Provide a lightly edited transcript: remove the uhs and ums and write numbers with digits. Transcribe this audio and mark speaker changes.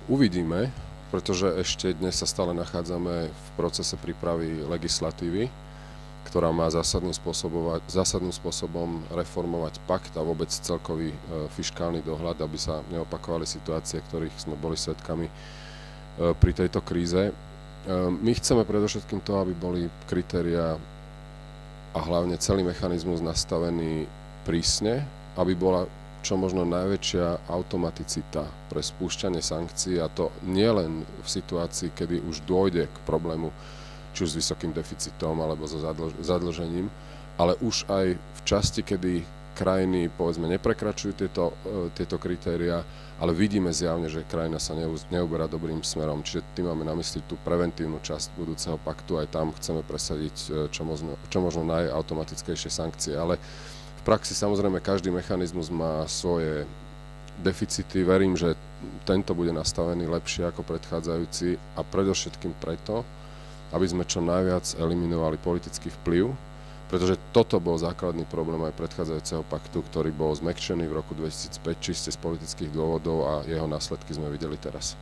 Speaker 1: Uvidíme, pretože ešte dnes sa stále nachádzame v procese prípravy legislatívy, ktorá má zásadným spôsobom reformovať pakt a vôbec celkový fiškálny dohľad, aby sa neopakovali situácie, ktorých sme boli svedkami pri tejto kríze. My chceme predovšetkým to, aby boli kritériá a hlavne celý mechanizmus nastavený prísne, aby bola čo možno najväčšia automaticita pre spúšťanie sankcií, a to nie len v situácii, kedy už dôjde k problému či už s vysokým deficitom alebo so zadlžením, ale už aj v časti, kedy krajiny, povedzme, neprekračujú tieto kritériá, ale vidíme zjavne, že krajina sa neuberá dobrým smerom. Čiže tým máme na mysli tú preventívnu časť budúceho paktu, aj tam chceme presadiť čo možno najautomatickejšie sankcie. Ale v praxi samozrejme každý mechanizmus má svoje deficity. Verím, že tento bude nastavený lepšie ako predchádzajúci a predovšetkým preto, aby sme čo najviac eliminovali politický vplyv, pretože toto bol základný problém aj predchádzajúceho paktu, ktorý bol zmäkčený v roku 2005 čiste z politických dôvodov a jeho následky sme videli teraz.